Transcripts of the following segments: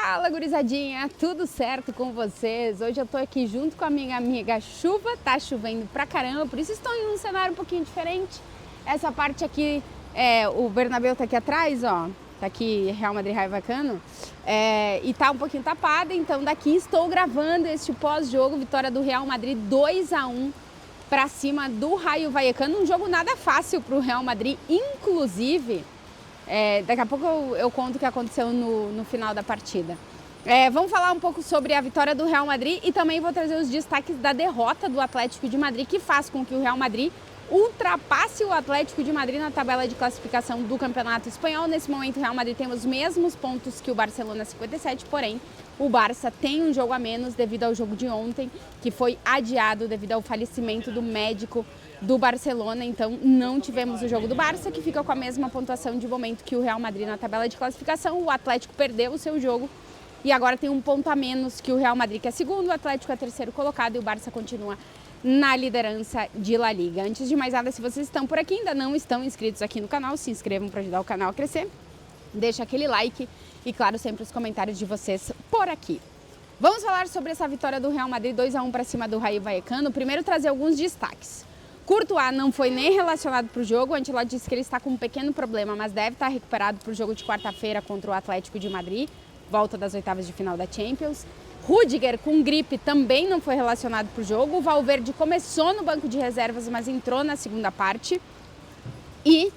Fala, gurizadinha, tudo certo com vocês? Hoje eu tô aqui junto com a minha amiga Chuva, tá chovendo pra caramba, por isso estou em um cenário um pouquinho diferente. Essa parte aqui, o Bernabéu tá aqui atrás, ó, tá aqui Real Madrid Raio Vallecano, e tá um pouquinho tapada, então daqui estou gravando este pós-jogo, vitória do Real Madrid 2-1 pra cima do Raio Vallecano, um jogo nada fácil pro Real Madrid, inclusive... daqui a pouco eu conto o que aconteceu no final da partida. Vamos falar um pouco sobre a vitória do Real Madrid e também vou trazer os destaques da derrota do Atlético de Madrid, que faz com que o Real Madrid ultrapasse o Atlético de Madrid na tabela de classificação do Campeonato Espanhol. Nesse momento o Real Madrid tem os mesmos pontos que o Barcelona, 57, porém o Barça tem um jogo a menos devido ao jogo de ontem, que foi adiado devido ao falecimento do médico do Barcelona, então não tivemos o jogo do Barça, que fica com a mesma pontuação de momento que o Real Madrid na tabela de classificação. O Atlético perdeu o seu jogo e agora tem um ponto a menos que o Real Madrid, que é segundo, o Atlético é terceiro colocado e o Barça continua na liderança de La Liga. Antes de mais nada, se vocês estão por aqui e ainda não estão inscritos aqui no canal, se inscrevam para ajudar o canal a crescer, deixa aquele like e, claro, sempre os comentários de vocês por aqui. Vamos falar sobre essa vitória do Real Madrid 2-1 para cima do Raio Vallecano. Primeiro, trazer alguns destaques. Courtois não foi nem relacionado para o jogo, o Ancelotti disse que ele está com um pequeno problema, mas deve estar recuperado para o jogo de quarta-feira contra o Atlético de Madrid, volta das oitavas de final da Champions. Rudiger, com gripe, também não foi relacionado para o jogo. O Valverde começou no banco de reservas, mas entrou na segunda parte. E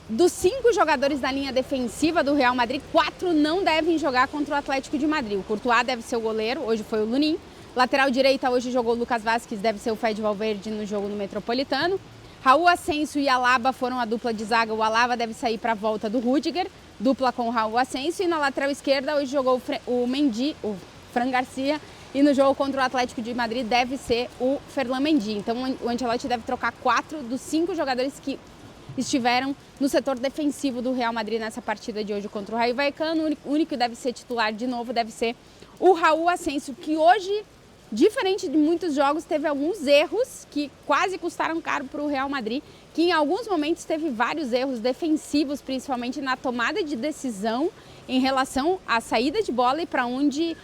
dos 5 jogadores da linha defensiva do Real Madrid, 4 não devem jogar contra o Atlético de Madrid. O Courtois deve ser o goleiro, hoje foi o Lunin. Lateral direita, hoje jogou o Lucas Vázquez, deve ser o Fede Valverde no jogo no Metropolitano. Raul Asensio e Alaba foram a dupla de zaga. O Alaba deve sair para a volta do Rudiger, dupla com o Raul Asensio. E na lateral esquerda, hoje jogou o Mendy, o Fran Garcia. E no jogo contra o Atlético de Madrid deve ser o Ferland Mendy. Então o Ancelotti deve trocar 4 dos 5 jogadores que estiveram no setor defensivo do Real Madrid nessa partida de hoje contra o Raio Vallecano. O único que deve ser titular de novo deve ser o Raul Asensio, que hoje, diferente de muitos jogos, teve alguns erros que quase custaram caro para o Real Madrid, que em alguns momentos teve vários erros defensivos, principalmente na tomada de decisão em relação à saída de bola e para onde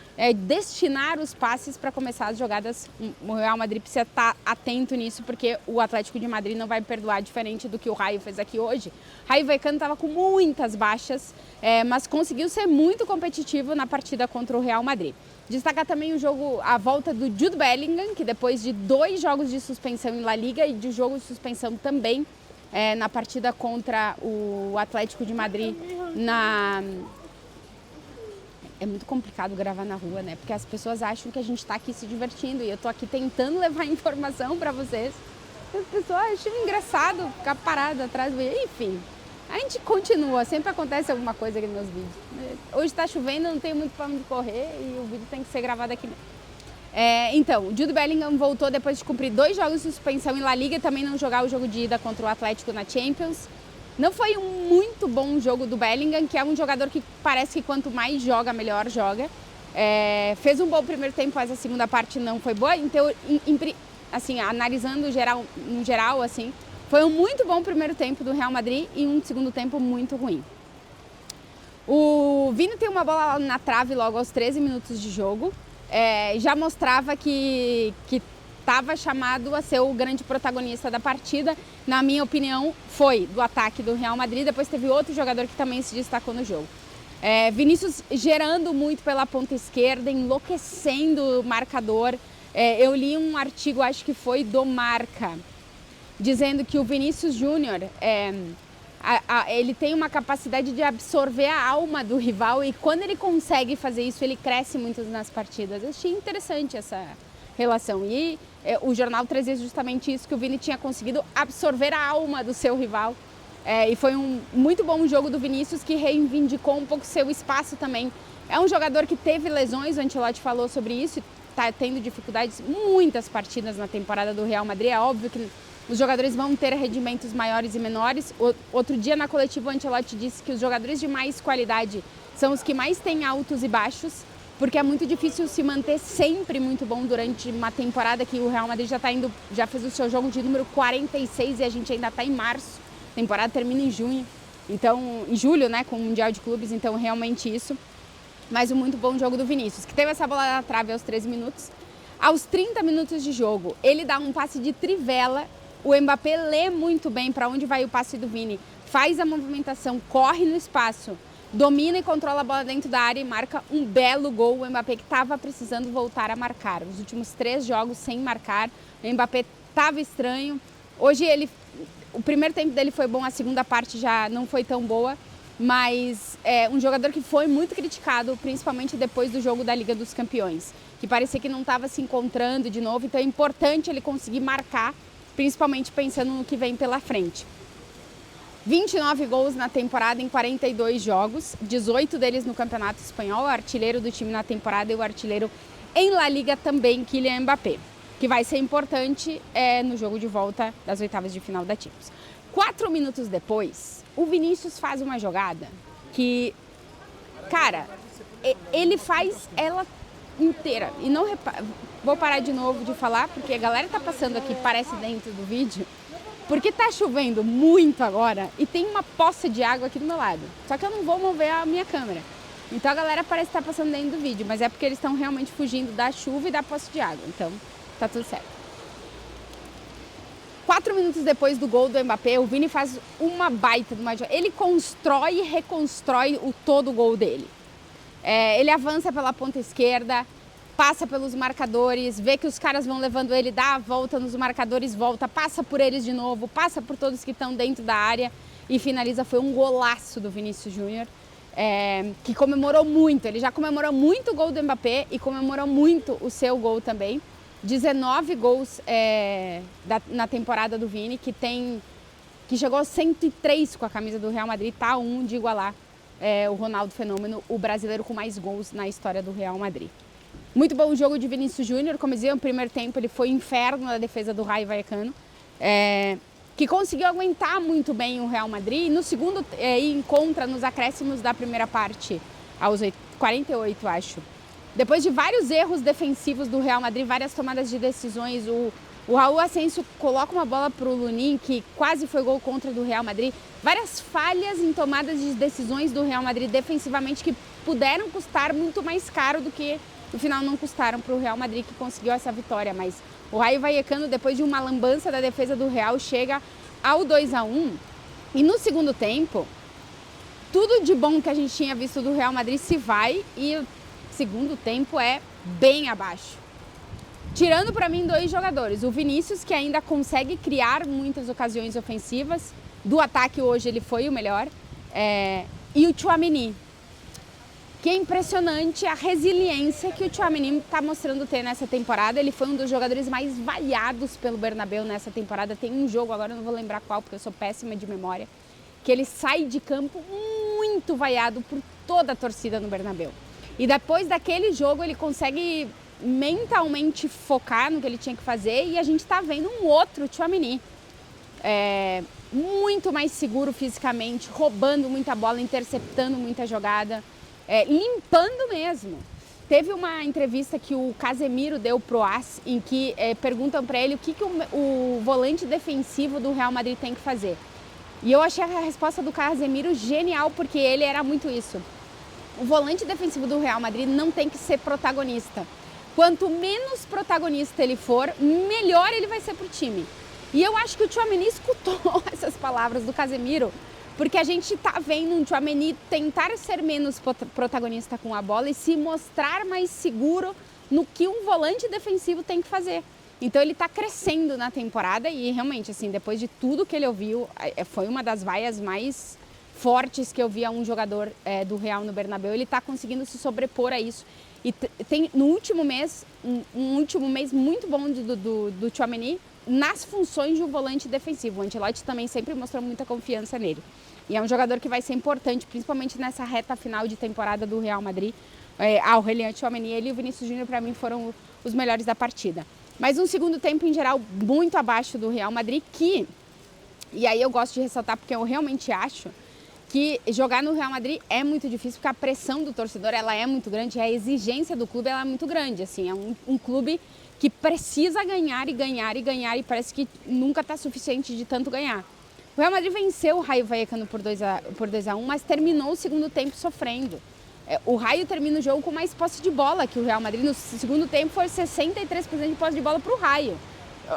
destinar os passes para começar as jogadas. O Real Madrid precisa estar atento nisso, porque o Atlético de Madrid não vai perdoar, diferente do que o Raio fez aqui hoje. O Raio Vallecano estava com muitas baixas, mas conseguiu ser muito competitivo na partida contra o Real Madrid. Destacar também o jogo, a volta do Jude Bellingham, que depois de 2 jogos de suspensão em La Liga e de jogo de suspensão também na partida contra o Atlético de Madrid É muito complicado gravar na rua, né? Porque as pessoas acham que a gente está aqui se divertindo e eu tô aqui tentando levar informação para vocês. As pessoas acham engraçado ficar parada atrás do vídeo. Enfim, a gente continua, sempre acontece alguma coisa aqui nos meus vídeos. Hoje está chovendo, não tenho muito para onde correr e o vídeo tem que ser gravado aqui mesmo. Então, o Jude Bellingham voltou depois de cumprir 2 jogos de suspensão em La Liga e também não jogar o jogo de ida contra o Atlético na Champions. Não foi um muito bom jogo do Bellingham, que é um jogador que parece que quanto mais joga, melhor joga. Fez um bom primeiro tempo, mas a segunda parte não foi boa. Então, assim, analisando no geral, assim, foi um muito bom primeiro tempo do Real Madrid e um segundo tempo muito ruim. O Vini tem uma bola na trave logo aos 13 minutos de jogo. Já mostrava que estava chamado a ser o grande protagonista da partida. Na minha opinião, foi do ataque do Real Madrid. Depois teve outro jogador que também se destacou no jogo. Vinícius gerando muito pela ponta esquerda, enlouquecendo o marcador. Eu li um artigo, acho que foi do Marca, dizendo que o Vinícius Júnior, ele tem uma capacidade de absorver a alma do rival e quando ele consegue fazer isso, ele cresce muito nas partidas. Eu achei interessante essa relação. E o jornal trazia justamente isso, que o Vini tinha conseguido absorver a alma do seu rival. E foi um muito bom jogo do Vinícius, que reivindicou um pouco seu espaço também. É um jogador que teve lesões, o Ancelotti falou sobre isso, está tendo dificuldades, muitas partidas na temporada do Real Madrid. É óbvio que os jogadores vão ter rendimentos maiores e menores. Outro dia na coletiva o Ancelotti disse que os jogadores de mais qualidade são os que mais têm altos e baixos, porque é muito difícil se manter sempre muito bom durante uma temporada que o Real Madrid já fez o seu jogo de número 46 e a gente ainda está em março. A temporada termina em junho, então em julho, né, com o Mundial de Clubes, então realmente isso. mas um muito bom jogo do Vinícius, que teve essa bola na trave aos 13 minutos. Aos 30 minutos de jogo, ele dá um passe de trivela, o Mbappé lê muito bem para onde vai o passe do Vini, faz a movimentação, corre no espaço, domina e controla a bola dentro da área e marca um belo gol. O Mbappé que estava precisando voltar a marcar. Os últimos 3 jogos sem marcar, o Mbappé estava estranho. Hoje o primeiro tempo dele foi bom, a segunda parte já não foi tão boa, mas é um jogador que foi muito criticado, principalmente depois do jogo da Liga dos Campeões, que parecia que não estava se encontrando de novo, então é importante ele conseguir marcar, principalmente pensando no que vem pela frente. 29 gols na temporada em 42 jogos, 18 deles no Campeonato Espanhol, o artilheiro do time na temporada e o artilheiro em La Liga também, Kylian Mbappé, que vai ser importante no jogo de volta das oitavas de final da Champions. 4 minutos depois, o Vinícius faz uma jogada que, cara, ele faz ela inteira. E não vou parar de novo de falar, porque a galera tá passando aqui, parece dentro do vídeo, porque tá chovendo muito agora e tem uma poça de água aqui do meu lado. Só que eu não vou mover a minha câmera. Então a galera parece estar passando dentro do vídeo, mas é porque eles estão realmente fugindo da chuva e da poça de água. Então tá tudo certo. 4 minutos depois do gol do Mbappé, o Vini faz uma baita de uma jogada. Ele constrói e reconstrói todo o gol dele. Ele avança pela ponta esquerda, passa pelos marcadores, vê que os caras vão levando ele, dá a volta nos marcadores, volta, passa por eles de novo, passa por todos que estão dentro da área e finaliza. Foi um golaço do Vinícius Júnior, que comemorou muito. Ele já comemorou muito o gol do Mbappé e comemorou muito o seu gol também. 19 gols na temporada do Vini, que chegou a 103 com a camisa do Real Madrid, tá de igualar o Ronaldo Fenômeno, o brasileiro com mais gols na história do Real Madrid. Muito bom o jogo de Vinícius Júnior, como eu dizia, no primeiro tempo ele foi inferno na defesa do Rayo Vallecano, que conseguiu aguentar muito bem o Real Madrid, e no segundo encontra nos acréscimos da primeira parte, aos 48, acho. Depois de vários erros defensivos do Real Madrid, várias tomadas de decisões, o Raul Asensio coloca uma bola para o Lunin, que quase foi gol contra do Real Madrid. Várias falhas em tomadas de decisões do Real Madrid defensivamente que puderam custar muito mais caro do que no final não custaram para o Real Madrid, que conseguiu essa vitória. Mas o Rayo Vallecano, depois de uma lambança da defesa do Real, chega ao 2-1. E no segundo tempo, tudo de bom que a gente tinha visto do Real Madrid se vai e o segundo tempo é bem abaixo. Tirando para mim 2 jogadores, o Vinícius, que ainda consegue criar muitas ocasiões ofensivas, do ataque hoje ele foi o melhor, e o Tchouaméni, que é impressionante a resiliência que o Tchouaméni está mostrando ter nessa temporada. Ele foi um dos jogadores mais vaiados pelo Bernabéu nessa temporada. Tem um jogo, agora eu não vou lembrar qual, porque eu sou péssima de memória, que ele sai de campo muito vaiado por toda a torcida no Bernabéu. E depois daquele jogo ele consegue mentalmente focar no que ele tinha que fazer, e a gente está vendo um outro Tchouaméni, muito mais seguro fisicamente, roubando muita bola, interceptando muita jogada, limpando mesmo. Teve uma entrevista que o Casemiro deu pro AS, em que perguntam para ele o que o volante defensivo do Real Madrid tem que fazer. E eu achei a resposta do Casemiro genial, porque ele era muito isso. O volante defensivo do Real Madrid não tem que ser protagonista. Quanto menos protagonista ele for, melhor ele vai ser pro time. E eu acho que o Tchouaméni escutou essas palavras do Casemiro, porque a gente tá vendo um Tchouaméni tentar ser menos protagonista com a bola e se mostrar mais seguro no que um volante defensivo tem que fazer. Então ele tá crescendo na temporada e realmente, assim, depois de tudo que ele ouviu, foi uma das vaias mais fortes que eu vi a um jogador do Real no Bernabéu. Ele tá conseguindo se sobrepor a isso. E tem no último mês, um último mês muito bom do Tchouaméni nas funções de um volante defensivo. O Ancelotti também sempre mostrou muita confiança nele. E é um jogador que vai ser importante, principalmente nessa reta final de temporada do Real Madrid. O Aurélien Tchouaméni, ele e o Vinícius Júnior, para mim, foram os melhores da partida. Mas um segundo tempo, em geral, muito abaixo do Real Madrid, e aí eu gosto de ressaltar porque eu realmente acho que jogar no Real Madrid é muito difícil, porque a pressão do torcedor ela é muito grande, a exigência do clube ela é muito grande. Assim, é um clube que precisa ganhar e ganhar e ganhar, e parece que nunca está suficiente de tanto ganhar. O Real Madrid venceu o Rayo Vallecano por 2-1, mas terminou o segundo tempo sofrendo. O Raio termina o jogo com mais posse de bola que o Real Madrid. No segundo tempo foi 63% de posse de bola para o Raio.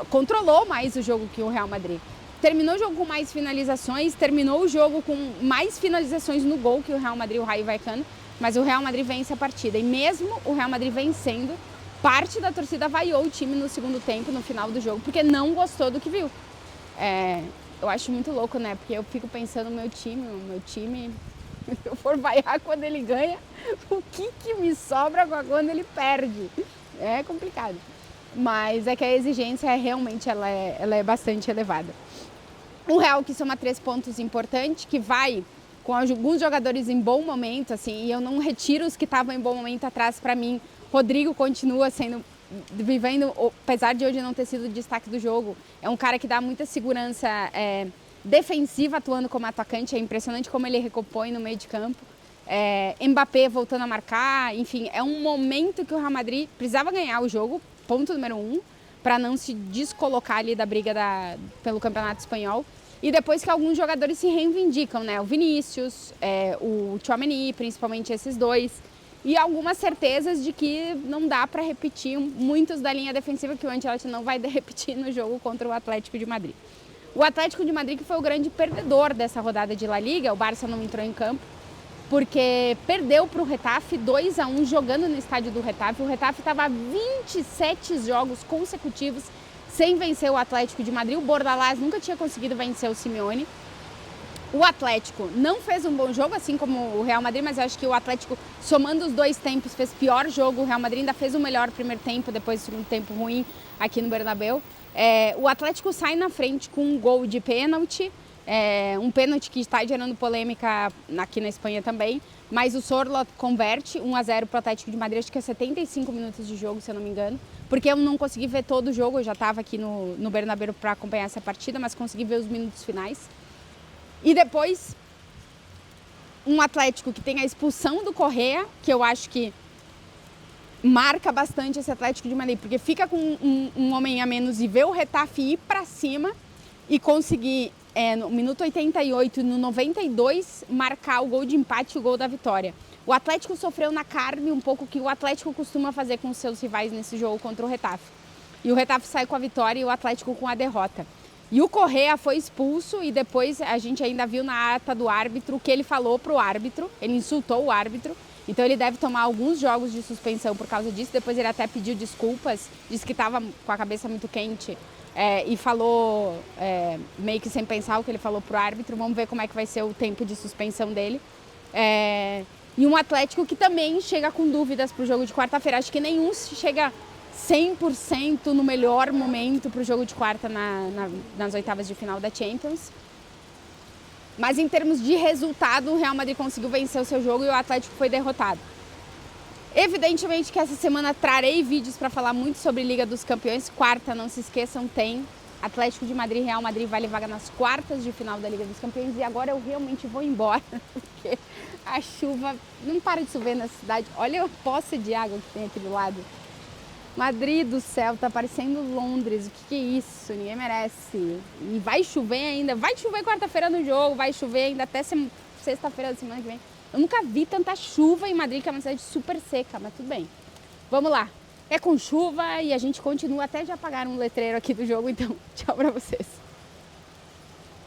Controlou mais o jogo que o Real Madrid. Terminou o jogo com mais finalizações, terminou o jogo com mais finalizações no gol que o Real Madrid, o Raio Vallecano, mas o Real Madrid vence a partida. E mesmo o Real Madrid vencendo, parte da torcida vaiou o time no segundo tempo, no final do jogo, porque não gostou do que viu. Eu acho muito louco, né? Porque eu fico pensando no meu time, se eu for vaiar quando ele ganha, o que me sobra quando ele perde? É complicado. Mas é que a exigência realmente ela é bastante elevada. O Real que soma 3 pontos importantes, que vai com alguns jogadores em bom momento, assim, e eu não retiro os que estavam em bom momento atrás. Para mim, Rodrigo continua vivendo, apesar de hoje não ter sido o destaque do jogo, é um cara que dá muita segurança defensiva atuando como atacante. É impressionante como ele recompõe no meio de campo. Mbappé voltando a marcar, enfim, é um momento que o Real Madrid precisava ganhar o jogo, ponto número 1, para não se descolocar ali da briga pelo Campeonato Espanhol. E depois que alguns jogadores se reivindicam, né? O Vinícius, o Tchouaméni, principalmente esses dois. E algumas certezas de que não dá para repetir muitos da linha defensiva que o Ancelotti não vai repetir no jogo contra o Atlético de Madrid. O Atlético de Madrid que foi o grande perdedor dessa rodada de La Liga, o Barça não entrou em campo, porque perdeu para o Getafe 2-1 jogando no estádio do Getafe. O Getafe estava há 27 jogos consecutivos sem vencer o Atlético de Madrid. O Bordalás nunca tinha conseguido vencer o Simeone. O Atlético não fez um bom jogo, assim como o Real Madrid, mas eu acho que o Atlético, somando os dois tempos, fez pior jogo. O Real Madrid ainda fez o melhor primeiro tempo, depois do segundo tempo ruim aqui no Bernabéu. O Atlético sai na frente com um gol de pênalti, um pênalti que está gerando polêmica aqui na Espanha também, mas o Sorloth converte 1-0 para o Atlético de Madrid, acho que é 75 minutos de jogo, se eu não me engano, porque eu não consegui ver todo o jogo, eu já estava aqui no Bernabéu para acompanhar essa partida, mas consegui ver os minutos finais. E depois, um Atlético que tem a expulsão do Correa, que eu acho que marca bastante esse Atlético de Madrid, porque fica com um homem a menos e vê o Getafe ir para cima e conseguir, no minuto 88 e no 92, marcar o gol de empate e o gol da vitória. O Atlético sofreu na carne um pouco o que o Atlético costuma fazer com os seus rivais nesse jogo contra o Getafe. E o Getafe sai com a vitória e o Atlético com a derrota. E o Correa foi expulso e depois a gente ainda viu na ata do árbitro o que ele falou para o árbitro, ele insultou o árbitro, então ele deve tomar alguns jogos de suspensão por causa disso. Depois ele até pediu desculpas, disse que estava com a cabeça muito quente e falou meio que sem pensar o que ele falou para o árbitro. Vamos ver como é que vai ser o tempo de suspensão dele. E um Atlético que também chega com dúvidas para o jogo de quarta-feira, acho que nenhum chega 100% no melhor momento para o jogo de quarta nas oitavas de final da Champions. Mas em termos de resultado, o Real Madrid conseguiu vencer o seu jogo e o Atlético foi derrotado. Evidentemente que essa semana trarei vídeos para falar muito sobre Liga dos Campeões. Quarta, não se esqueçam, tem Atlético de Madrid e Real Madrid vale vaga nas quartas de final da Liga dos Campeões. E agora eu realmente vou embora, porque a chuva não para de chover na cidade. Olha a poça de água que tem aqui do lado. Madrid do céu, tá parecendo Londres, o que é isso? Ninguém merece. E vai chover ainda, vai chover quarta-feira no jogo, vai chover ainda até sexta-feira da semana que vem. Eu nunca vi tanta chuva em Madrid, que é uma cidade super seca, mas tudo bem. Vamos lá, é com chuva e a gente continua, até já apagaram um letreiro aqui do jogo, então tchau pra vocês.